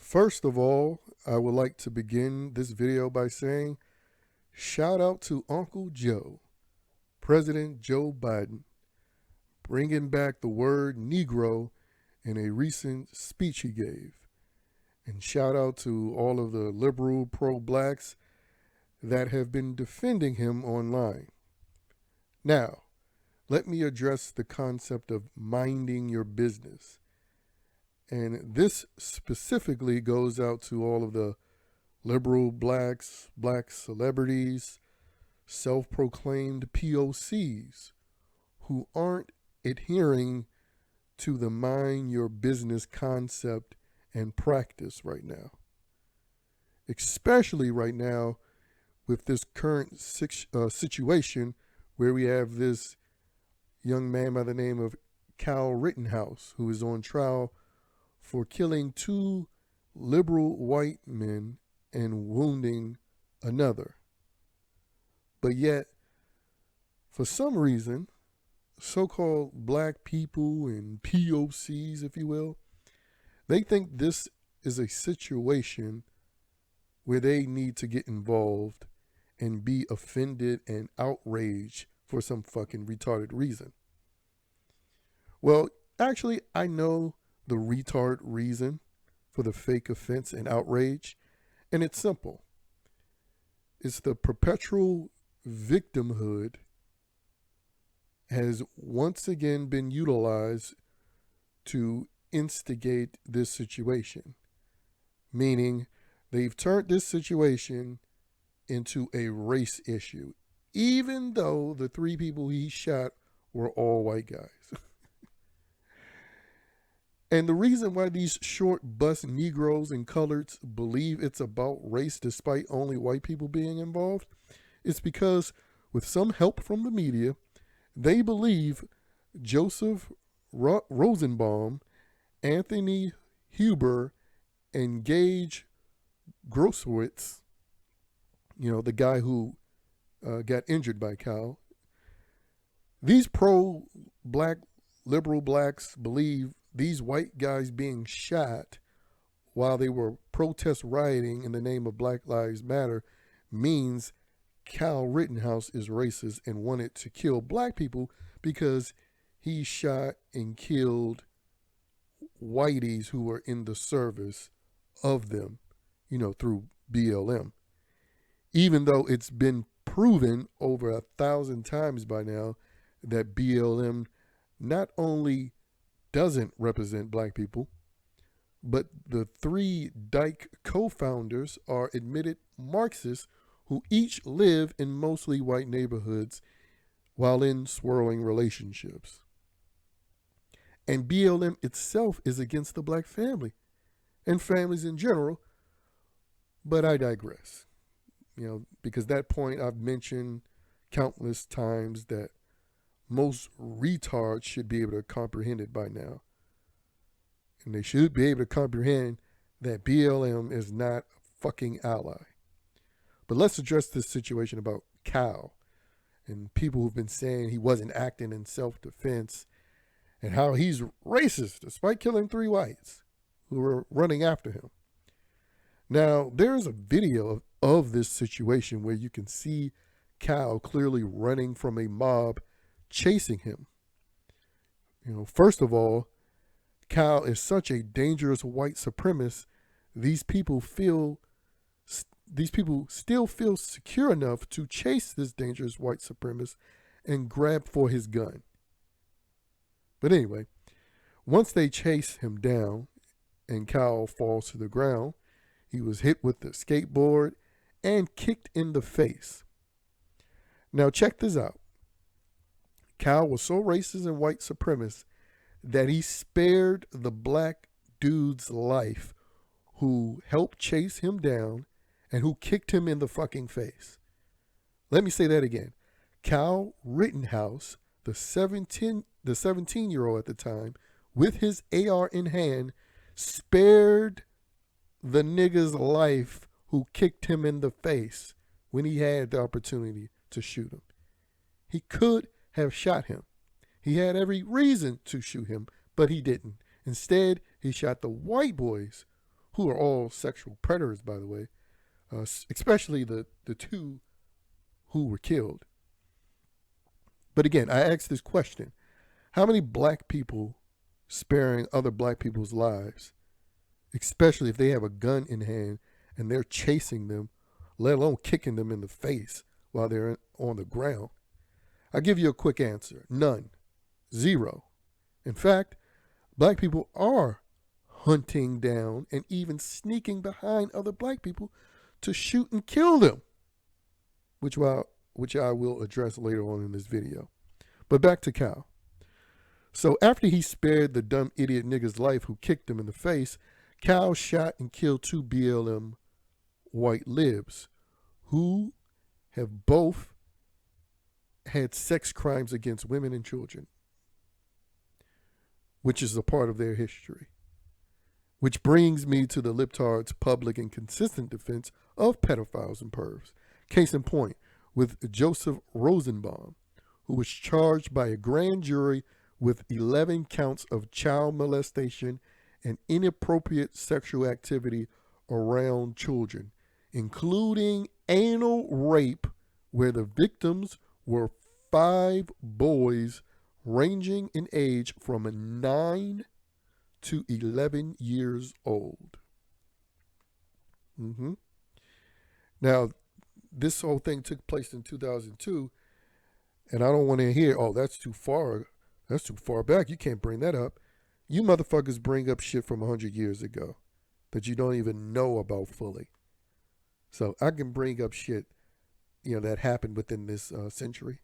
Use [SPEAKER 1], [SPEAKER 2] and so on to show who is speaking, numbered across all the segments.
[SPEAKER 1] First of all, I would like to begin this video by saying shout out to Uncle Joe, President Joe Biden, bringing back the word Negro in a recent speech he gave. And shout out to all of the liberal pro-blacks that have been defending him online. Now, let me address the concept of minding your business. And this specifically goes out to all of the liberal blacks, black celebrities, self-proclaimed POCs who aren't adhering to the mind your business concept and practice right now. Especially right now with this current situation where we have this young man by the name of Kyle Rittenhouse who is on trial for killing two liberal white men and wounding another. But yet, for some reason, so-called black people and POCs, if you will, they think this is a situation where they need to get involved and be offended and outraged for some fucking retarded reason. Well, actually, I know the retard reason for the fake offense and outrage, and it's simple. It's the perpetual victimhood has once again been utilized to instigate this situation, meaning they've turned this situation into a race issue, even though the three people he shot were all white guys. And the reason why these short bus Negroes and coloreds believe it's about race despite only white people being involved is because, with some help from the media, they believe Joseph Rosenbaum, Anthony Huber, and Gage Grosowitz, the guy who got injured by Kyle, these pro-black liberal blacks believe these white guys being shot while they were protest rioting in the name of Black Lives Matter means Kyle Rittenhouse is racist and wanted to kill black people because he shot and killed whiteys who were in the service of them, through BLM. Even though it's been proven over 1,000 times by now that BLM not only doesn't represent black people, but the three Dyke co-founders are admitted Marxists who each live in mostly white neighborhoods while in swirling relationships. And BLM itself is against the black family and families in general, but I digress. Because that point I've mentioned countless times that most retards should be able to comprehend it by now. And they should be able to comprehend that BLM is not a fucking ally. But let's address this situation about Kyle and people who've been saying he wasn't acting in self-defense and how he's racist despite killing three whites who were running after him. Now, there's a video of this situation where you can see Kyle clearly running from a mob chasing him. First of all, Kyle is such a dangerous white supremacist. These people still feel secure enough to chase this dangerous white supremacist and grab for his gun. But anyway, once they chase him down and Kyle falls to the ground, he was hit with the skateboard and kicked in the face. Now check this out. Kyle was so racist and white supremacist that he spared the black dude's life who helped chase him down and who kicked him in the fucking face. Let me say that again. Kyle Rittenhouse, the 17-year-old at the time, with his AR in hand, spared the nigga's life who kicked him in the face when he had the opportunity to shoot him. He could have shot him. He had every reason to shoot him, but he didn't. Instead, he shot the white boys who are all sexual predators, by the way, especially the two who were killed. But again, I ask this question: how many black people sparing other black people's lives, especially if they have a gun in hand and they're chasing them, let alone kicking them in the face while they're on the ground? I'll give you a quick answer: none. Zero. In fact, black people are hunting down and even sneaking behind other black people to shoot and kill them, which I will address later on in this video. But back to Cal. So after he spared the dumb idiot nigga's life who kicked him in the face, Cal shot and killed two BLM white libs who have both had sex crimes against women and children, which is a part of their history. Which brings me to the libtards' public and consistent defense of pedophiles and pervs. Case in point, with Joseph Rosenbaum, who was charged by a grand jury with 11 counts of child molestation and inappropriate sexual activity around children, including anal rape, where the victims were 5 boys ranging in age from 9 to 11 years old. Now, this whole thing took place in 2002, and I don't want to hear, oh, that's too far back, you can't bring that up. You motherfuckers bring up shit from 100 years ago that you don't even know about fully. So I can bring up shit, that happened within this century.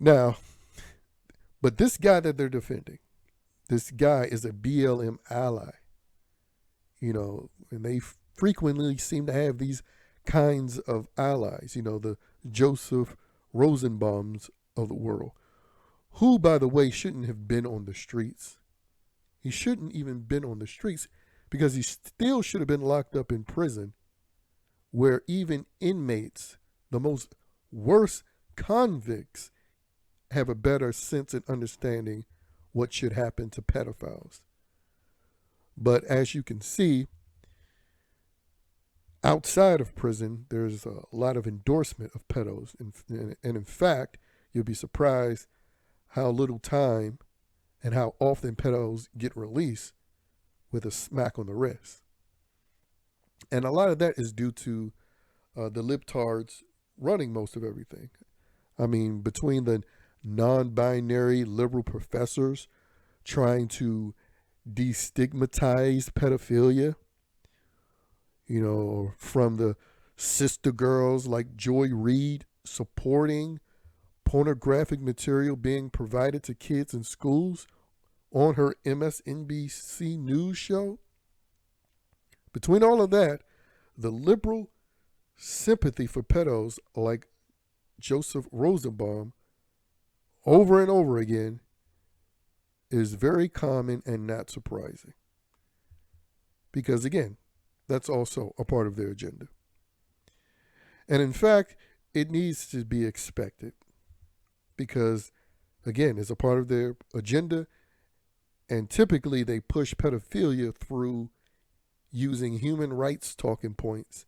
[SPEAKER 1] Now, but this guy that they're defending, this guy is a BLM ally, and they frequently seem to have these kinds of allies, the Joseph Rosenbaums of the world, who, by the way, shouldn't have been on the streets. He shouldn't even been on the streets because he still should have been locked up in prison, where even inmates, the most worst convicts, have a better sense and understanding what should happen to pedophiles. But as you can see, outside of prison, there's a lot of endorsement of pedos. And in fact, you'll be surprised how little time and how often pedos get released with a smack on the wrist. And a lot of that is due to the libtards running most of everything. I mean, between the non-binary liberal professors trying to destigmatize pedophilia, from the sister girls like Joy Reid supporting pornographic material being provided to kids in schools on her MSNBC news show. Between all of that, the liberal sympathy for pedos like Joseph Rosenbaum over and over again is very common and not surprising. Because again, that's also a part of their agenda. And in fact, it needs to be expected because, again, it's a part of their agenda, and typically they push pedophilia through using human rights talking points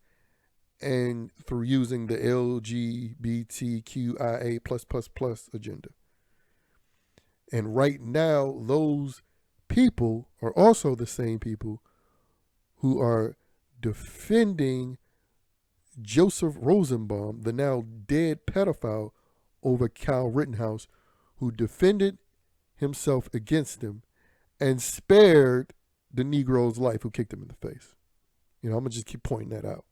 [SPEAKER 1] and through using the LGBTQIA++ agenda. And right now, those people are also the same people who are defending Joseph Rosenbaum, the now dead pedophile, over Kyle Rittenhouse, who defended himself against him and spared the Negro's life who kicked him in the face. I'm going to just keep pointing that out.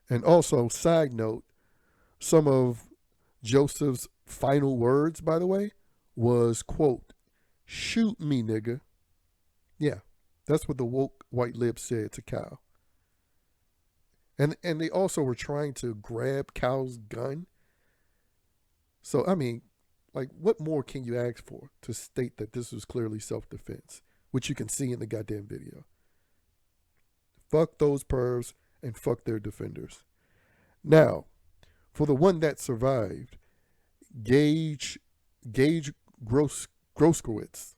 [SPEAKER 1] And also, side note, some of Joseph's final words, by the way, was, quote, "Shoot me, nigga." Yeah, that's what the woke white libs said to Kyle. And they also were trying to grab Kyle's gun. So, I mean, like, what more can you ask for to state that this was clearly self-defense, which you can see in the goddamn video? Fuck those pervs and fuck their defenders. Now, for the one that survived, Gage Groskowitz.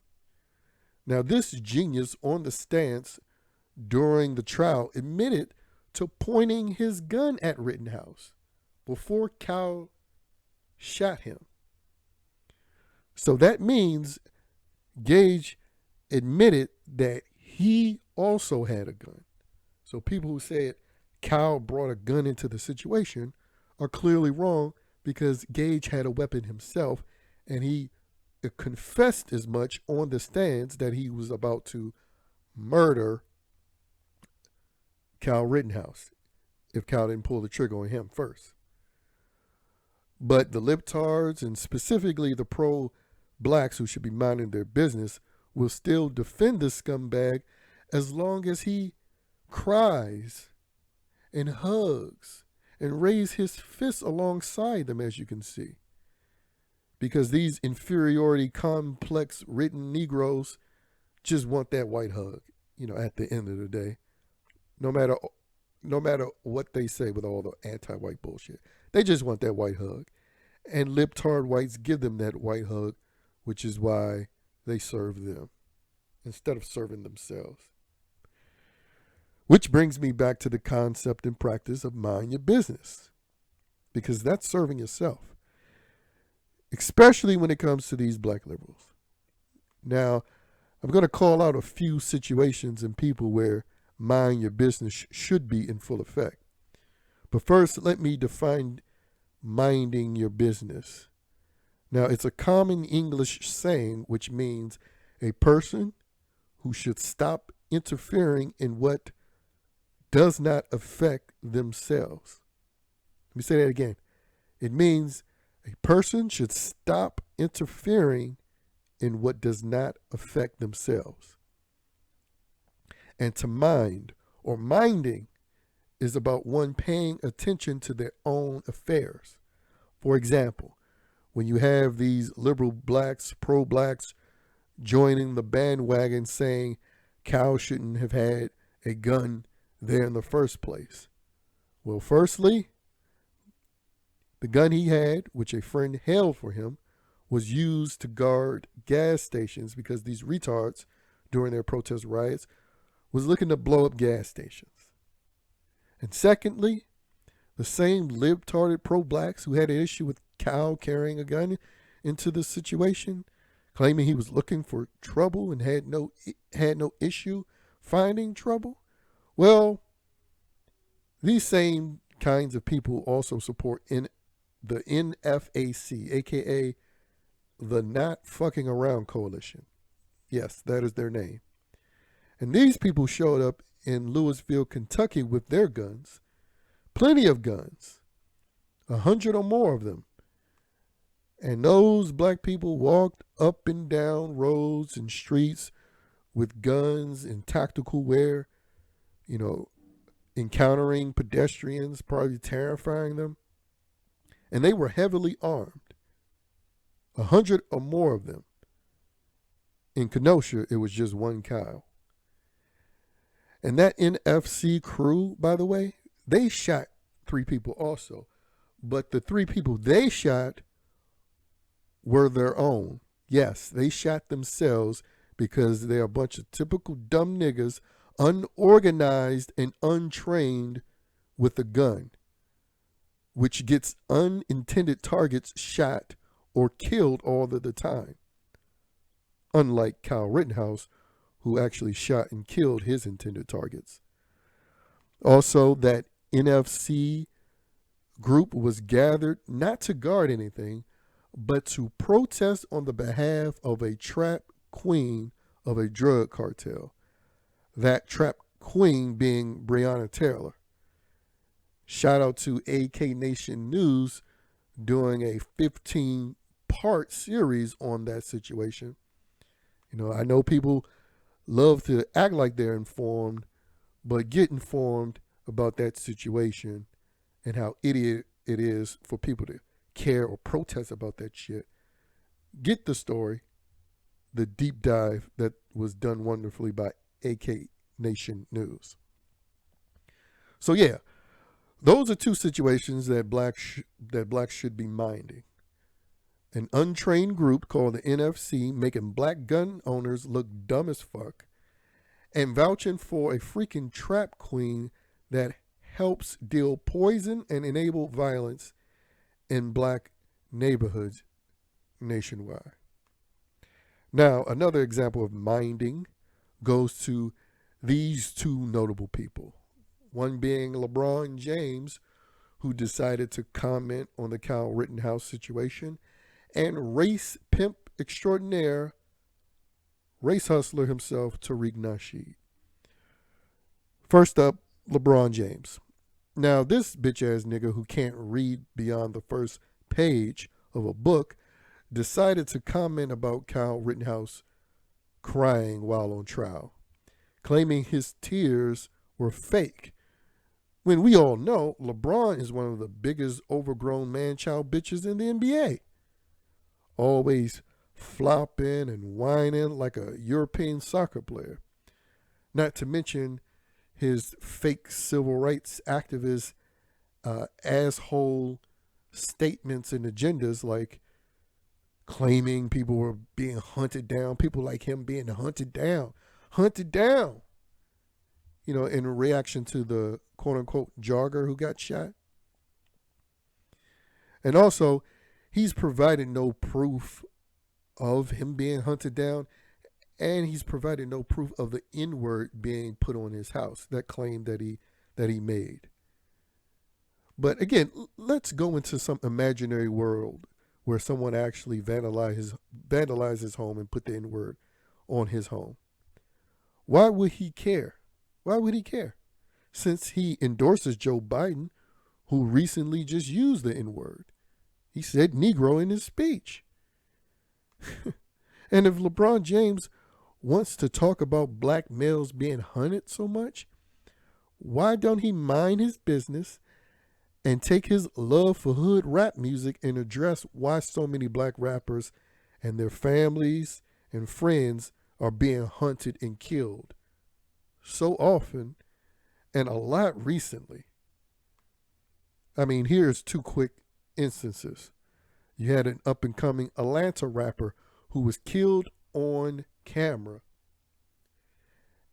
[SPEAKER 1] Now, this genius on the stance during the trial admitted to pointing his gun at Rittenhouse before Cal shot him. So that means Gage admitted that he also had a gun. So people who said Cal brought a gun into the situation are clearly wrong, because Gage had a weapon himself, and he confessed as much on the stands that he was about to murder Cal Rittenhouse if Cal didn't pull the trigger on him first. But the libtards, and specifically the pro-blacks who should be minding their business, will still defend this scumbag as long as he cries and hugs and raises his fists alongside them, as you can see. Because these inferiority complex written Negroes just want that white hug, at the end of the day. No matter what they say with all the anti-white bullshit. They just want that white hug. And libtard whites give them that white hug, which is why they serve them instead of serving themselves. Which brings me back to the concept and practice of mind your business, because that's serving yourself, especially when it comes to these black liberals. Now, I'm going to call out a few situations and people where mind your business should be in full effect. But first, let me define minding your business. Now, it's a common English saying which means a person who should stop interfering in what does not affect themselves. Let me say that again. It means a person should stop interfering in what does not affect themselves. And to mind, or minding, is about one paying attention to their own affairs. For example, when you have these liberal blacks, pro-blacks, joining the bandwagon saying Cal shouldn't have had a gun there in the first place. Well, firstly, the gun he had, which a friend held for him, was used to guard gas stations because these retards, during their protest riots, was looking to blow up gas stations. And secondly, the same libtarded pro-blacks who had an issue with Cal carrying a gun into the situation, claiming he was looking for trouble and had no issue finding trouble. Well, these same kinds of people also support the NFAC, aka the Not Fucking Around Coalition. Yes, that is their name. And these people showed up in Louisville, Kentucky with their guns, plenty of guns, 100 or more of them. And those black people walked up and down roads and streets with guns and tactical wear, encountering pedestrians, probably terrifying them. And they were heavily armed, 100 or more of them. In Kenosha, it was just one Kyle. And that NFC crew, by the way, they shot 3 people also. But the 3 people they shot were their own. Yes, they shot themselves because they're a bunch of typical dumb niggas, unorganized and untrained with a gun, which gets unintended targets shot or killed all of the time. Unlike Kyle Rittenhouse, who actually shot and killed his intended targets. Also, that NFC group was gathered not to guard anything, but to protest on the behalf of a trap queen of a drug cartel. That trap queen being Breonna Taylor. Shout out to AK Nation News doing a 15-part series on that situation. I know people love to act like they're informed, but get informed about that situation and how idiot it is for people to care or protest about that shit. Get the story, the deep dive that was done wonderfully by AK Nation News. So yeah, those are 2 situations that blacks should be minding. An untrained group called the NFC making black gun owners look dumb as fuck, and vouching for a freaking trap queen that helps deal poison and enable violence in black neighborhoods nationwide. Now, another example of minding goes to these two notable people. One being LeBron James, who decided to comment on the Kyle Rittenhouse situation, and race pimp extraordinaire, race hustler himself, Tariq Nasheed. First up, LeBron James. Now, this bitch ass nigga who can't read beyond the first page of a book decided to comment about Kyle Rittenhouse crying while on trial, claiming his tears were fake. When we all know LeBron is one of the biggest overgrown man-child bitches in the NBA. Always flopping and whining like a European soccer player. Not to mention his fake civil rights activist asshole statements and agendas, like claiming people were being hunted down, people like him being hunted down, in reaction to the quote unquote jogger who got shot. And also, he's provided no proof of him being hunted down, and he's provided no proof of the N-word being put on his house, that claim that he made. But again, let's go into some imaginary world where someone actually vandalized his home and put the N-word on his home. Why would he care? Why would he care? Since he endorses Joe Biden, who recently just used the N-word. He said Negro in his speech. And if LeBron James wants to talk about black males being hunted so much, why don't he mind his business and take his love for hood rap music and address why so many black rappers and their families and friends are being hunted and killed so often and a lot recently? I mean, here's two quick instances. You had an up-and-coming Atlanta rapper who was killed on camera.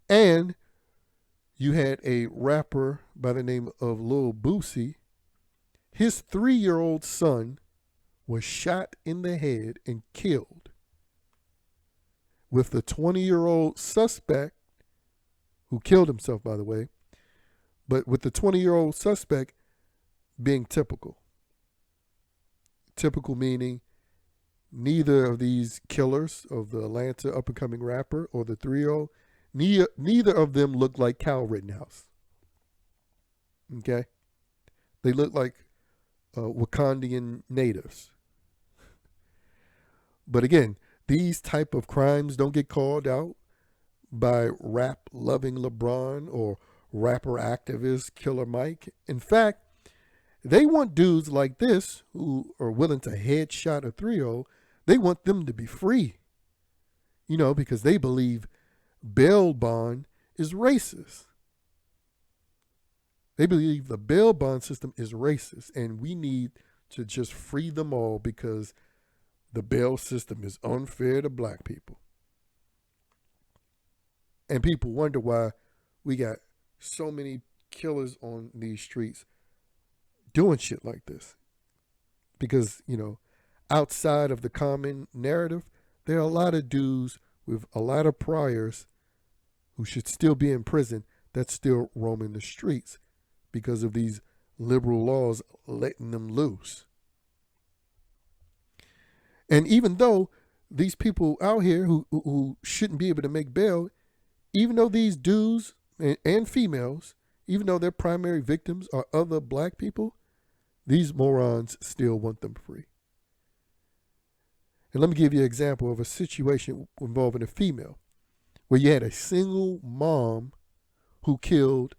[SPEAKER 1] And you had a rapper by the name of Lil Boosie. His 3-year-old son was shot in the head and killed, with the 20-year-old suspect, who killed himself, by the way, but with the 20-year-old suspect being typical. Typical meaning neither of these killers of the Atlanta up-and-coming rapper or the 3-year-old, neither of them looked like Kyle Rittenhouse. Okay? They look like Wakandian natives. But again, these type of crimes don't get called out by rap-loving LeBron or rapper activist Killer Mike. In fact, they want dudes like this who are willing to headshot a 3-year-old. They want them to be free, because they believe bail bond is racist. They believe the bail bond system is racist, and we need to just free them all because the bail system is unfair to black people. And people wonder why we got so many killers on these streets doing shit like this. Because, outside of the common narrative, there are a lot of dudes with a lot of priors who should still be in prison that's still roaming the streets because of these liberal laws letting them loose. And even though these people out here who shouldn't be able to make bail, even though these dudes and females, even though their primary victims are other black people, these morons still want them free. And let me give you an example of a situation involving a female where you had a single mom who killed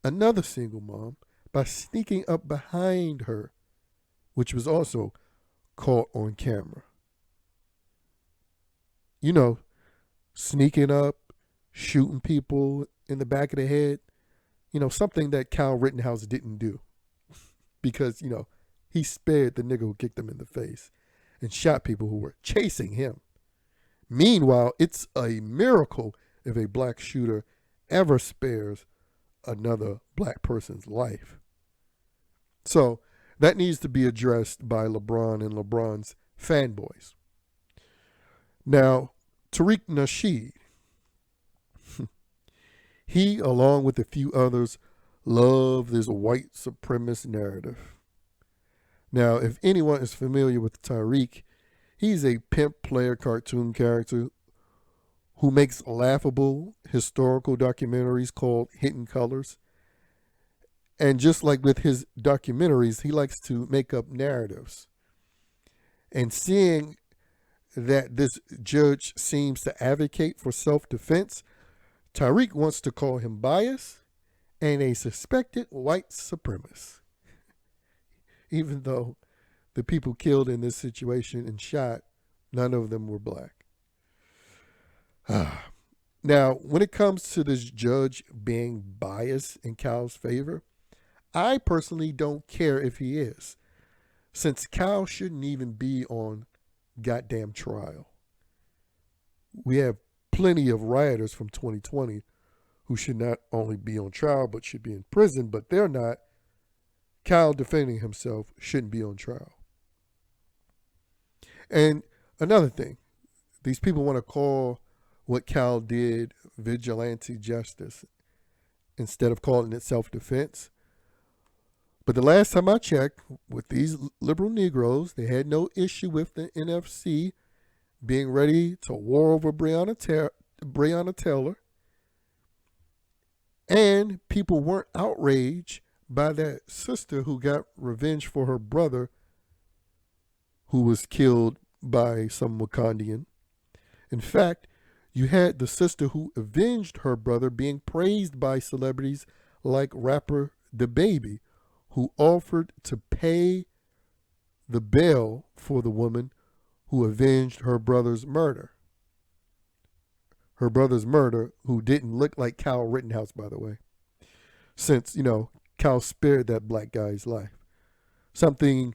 [SPEAKER 1] another single mom by sneaking up behind her, which was also caught on camera. Sneaking up, shooting people in the back of the head, something that Kyle Rittenhouse didn't do because, he spared the nigga who kicked him in the face and shot people who were chasing him. Meanwhile, it's a miracle if a black shooter ever spares another black person's life. So that needs to be addressed by LeBron and LeBron's fanboys. Now, Tariq Nasheed, he, along with a few others, love this white supremacist narrative. Now, if anyone is familiar with Tariq, he's a pimp player cartoon character who makes laughable historical documentaries called Hidden Colors. And just like with his documentaries, he likes to make up narratives. And seeing that this judge seems to advocate for self-defense, Tariq wants to call him biased and a suspected white supremacist, even though the people killed in this situation and shot, none of them were black. Now, when it comes to this judge being biased in Cal's favor, I personally don't care if he is, since Cal shouldn't even be on goddamn trial. We have plenty of rioters from 2020 who should not only be on trial but should be in prison, but they're not. Cal defending himself shouldn't be on trial. And another thing, these people want to call what Cal did vigilante justice instead of calling it self-defense. But the last time I checked, with these liberal Negroes, they had no issue with the NFC being ready to war over Breonna Taylor. And people weren't outraged by that sister who got revenge for her brother who was killed by some Wakandian. In fact, you had the sister who avenged her brother being praised by celebrities like rapper DaBaby, who offered to pay the bail for the woman who avenged her brother's murder. Her brother's murder, who didn't look like Kyle Rittenhouse, by the way, since, Kyle spared that black guy's life. Something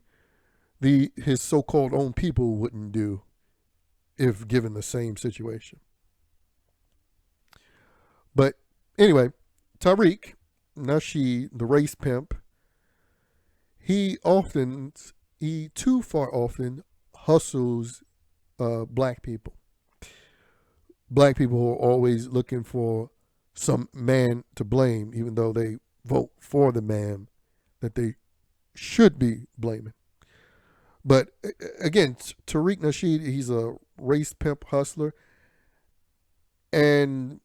[SPEAKER 1] his so-called own people wouldn't do if given the same situation. But anyway, Tariq Nasheed, the race pimp, he too far often hustles black people. Black people who are always looking for some man to blame, even though they vote for the man that they should be blaming. But again, Tariq Nasheed, he's a race pimp hustler. And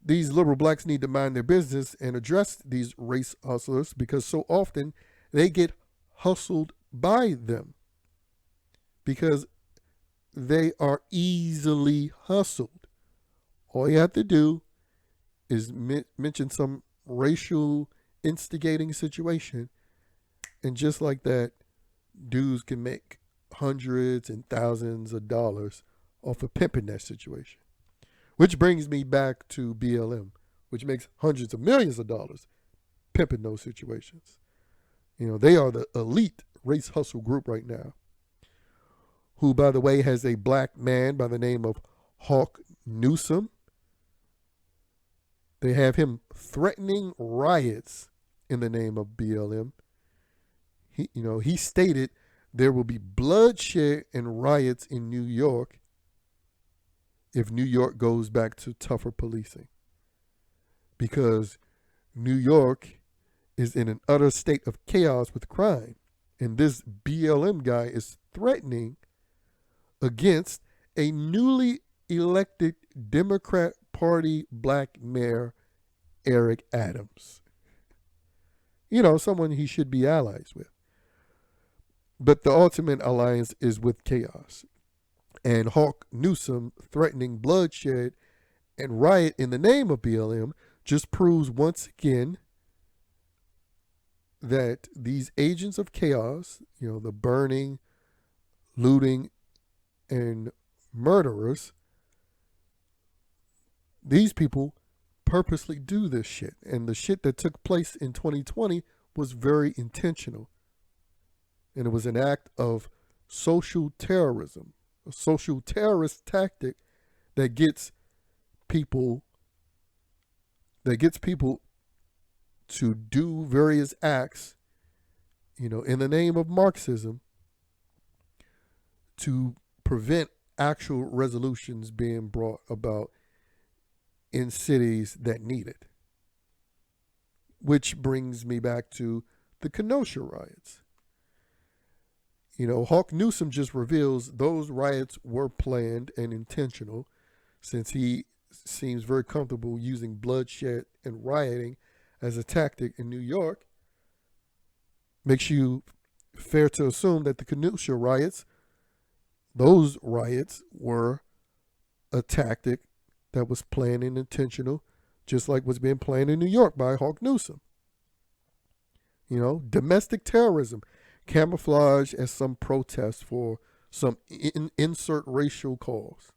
[SPEAKER 1] these liberal blacks need to mind their business and address these race hustlers, because so often they get hustled by them because they are easily hustled. All you have to do is mention some racial instigating situation, and just like that, dudes can make hundreds and thousands of dollars off of pimping that situation. Which brings me back to BLM, which makes hundreds of millions of dollars pimping those situations. They are the elite race hustle group right now, who, by the way, has a black man by the name of Hawk Newsome. They have him threatening riots in the name of BLM. He stated there will be bloodshed and riots in New York if New York goes back to tougher policing, because New York is in an utter state of chaos with crime. And this BLM guy is threatening against a newly elected Democrat Party black mayor, Eric Adams. Someone he should be allies with. But the ultimate alliance is with chaos. And Hawk Newsome threatening bloodshed and riot in the name of BLM just proves once again that these agents of chaos, the burning, looting, and murderers, these people purposely do this shit. And the shit that took place in 2020 was very intentional. And it was an act of social terrorism, a social terrorist tactic that gets people that gets people to do various acts, in the name of Marxism, to prevent actual resolutions being brought about in cities that need it. Which brings me back to the Kenosha riots. Hawk Newsome just reveals those riots were planned and intentional, since he seems very comfortable using bloodshed and rioting as a tactic in New York. Makes you fair to assume that the Kenosha riots, those riots were a tactic that was planned and intentional, just like what's being planned in New York by Hawk Newsome. Domestic terrorism, camouflage as some protest for some insert racial cause.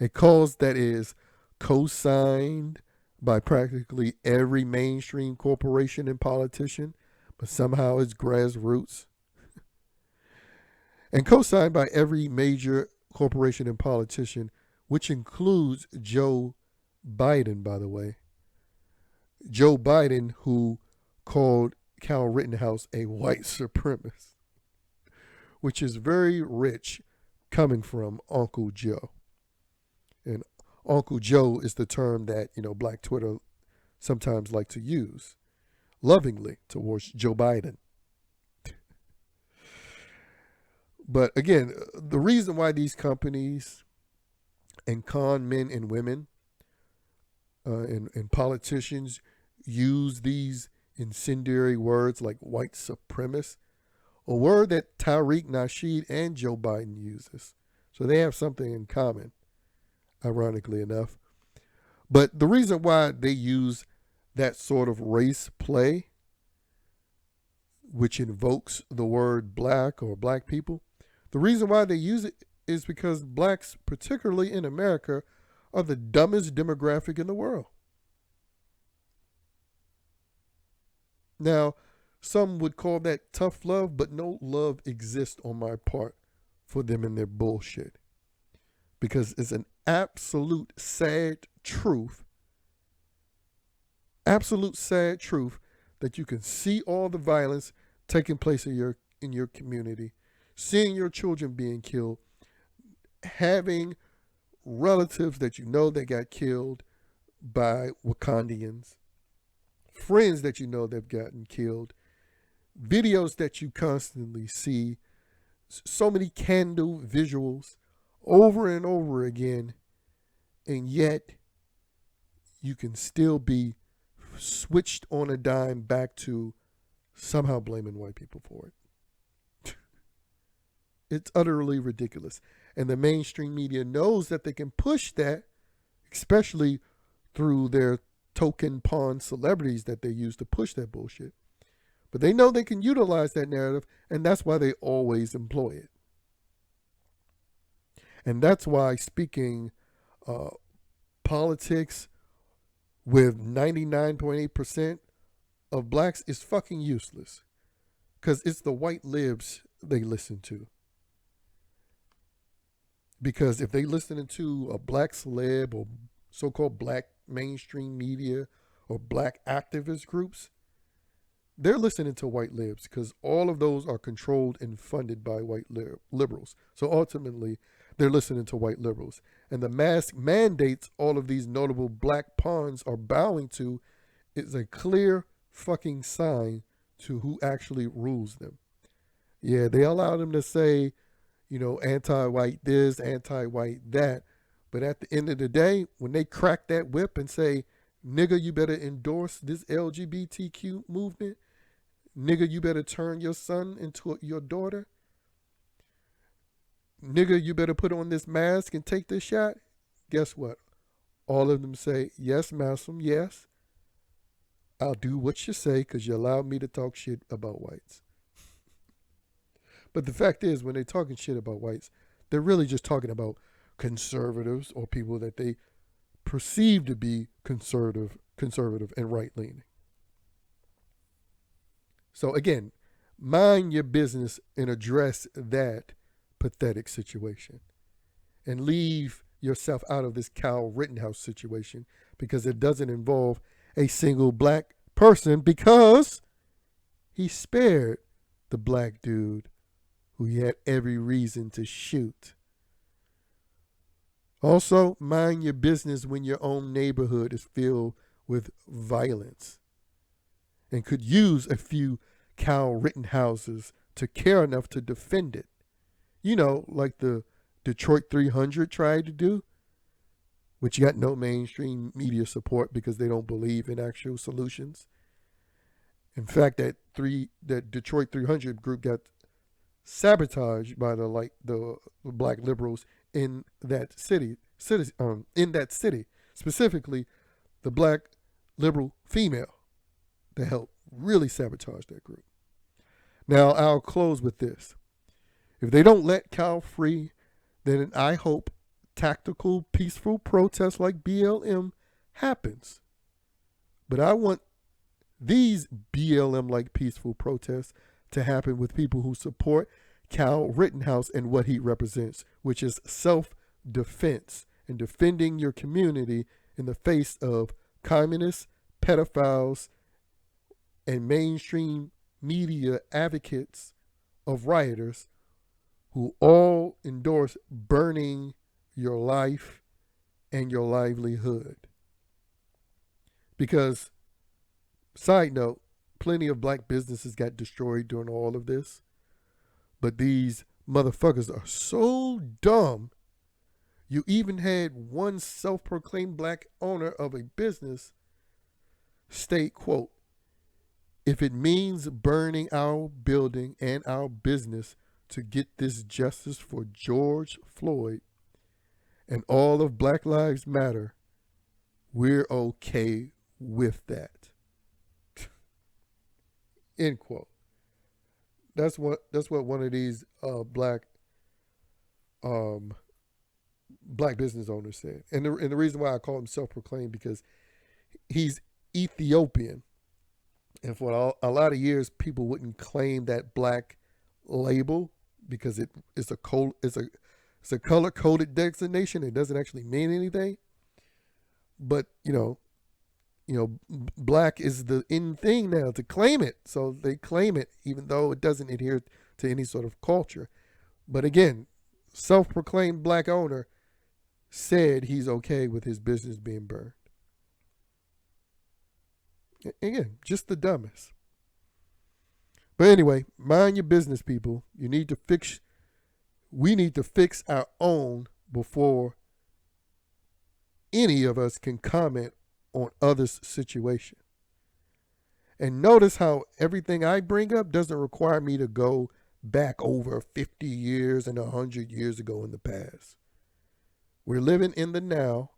[SPEAKER 1] A cause that is co-signed by practically every mainstream corporation and politician, but somehow it's grassroots. And co-signed by every major corporation and politician, which includes Joe Biden, by the way. Joe Biden, who called Kyle Rittenhouse a white supremacist, which is very rich coming from Uncle Joe. And Uncle Joe is the term that, Black Twitter sometimes like to use lovingly towards Joe Biden. But again, the reason why these companies and con men and women and politicians use these incendiary words like white supremacist, a word that Tariq Nasheed and Joe Biden uses. So they have something in common, ironically enough. But the reason why they use that sort of race play, which invokes the word black or black people, the reason why they use it is because blacks, particularly in America, are the dumbest demographic in the world. Now, some would call that tough love, but no love exists on my part for them and their bullshit. Because it's an absolute sad truth that you can see all the violence taking place in your community, seeing your children being killed, having relatives that that got killed by Wakandians, friends that they've gotten killed, videos that you constantly see, so many candle visuals over and over again, and yet you can still be switched on a dime back to somehow blaming white people for it. It's utterly ridiculous. And the mainstream media knows that they can push that, especially through their token pawn celebrities that they use to push that bullshit. But they know they can utilize that narrative, and that's why they always employ it. And that's why speaking politics with 99.8% of blacks is fucking useless. Because it's the white libs they listen to. Because if they listening to a black celeb or so-called black mainstream media or black activist groups, they're listening to white libs because all of those are controlled and funded by white liberals. So ultimately, they're listening to white liberals. And the mask mandates all of these notable black pawns are bowing to is a clear fucking sign to who actually rules them. Yeah, they allow them to say, anti-white this, anti-white that. But at the end of the day, when they crack that whip and say, nigga, you better endorse this LGBTQ movement, nigga, you better turn your son into your daughter, nigga, you better put on this mask and take this shot, guess what? All of them say, yes, Malcolm, yes. I'll do what you say because you allowed me to talk shit about whites. But the fact is, when they're talking shit about whites, they're really just talking about conservatives or people that they perceive to be conservative and right-leaning. So again, mind your business and address that pathetic situation. And leave yourself out of this Kyle Rittenhouse situation, because it doesn't involve a single black person, because he spared the black dude who he had every reason to shoot. Also, mind your business when your own neighborhood is filled with violence and could use a few Kyle Rittenhouses to care enough to defend it. You know, like the Detroit 300 tried to do, which got no mainstream media support because they don't believe in actual solutions. In fact, that Detroit 300 group got sabotaged by the black liberals in that city, specifically the black liberal female that helped really sabotage that group. Now, I'll close with this. If they don't let Kyle free, then I hope tactical, peaceful protests like BLM happens. But I want these BLM-like peaceful protests to happen with people who support Kyle Rittenhouse and what he represents, which is self-defense and defending your community in the face of communists, pedophiles, and mainstream media advocates of rioters who all endorse burning your life and your livelihood. Because, side note, plenty of black businesses got destroyed during all of this. But these motherfuckers are so dumb. You even had one self-proclaimed black owner of a business state, quote, "If it means burning our building and our business to get this justice for George Floyd and all of Black Lives Matter, we're okay with that." End quote. That's what one of these black business owners said. And the reason why I call him self-proclaimed, because he's Ethiopian. And for a lot of years, people wouldn't claim that black label because it's a color-coded designation. It doesn't actually mean anything. But, black is the in thing now to claim it. So they claim it even though it doesn't adhere to any sort of culture. But again, self-proclaimed black owner said he's okay with his business being burned. Again, just the dumbest. But anyway, mind your business, people. We need to fix our own before any of us can comment on others' situation. And notice how everything I bring up doesn't require me to go back over 50 years and 100 years ago in the past. We're living in the now,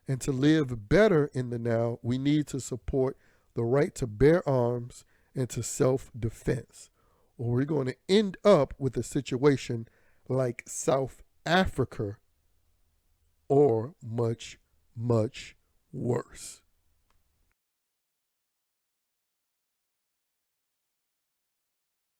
[SPEAKER 1] and to live better in the now, we need to support the right to bear arms and to self-defense, or we're going to end up with a situation like South Africa, or much, much worse.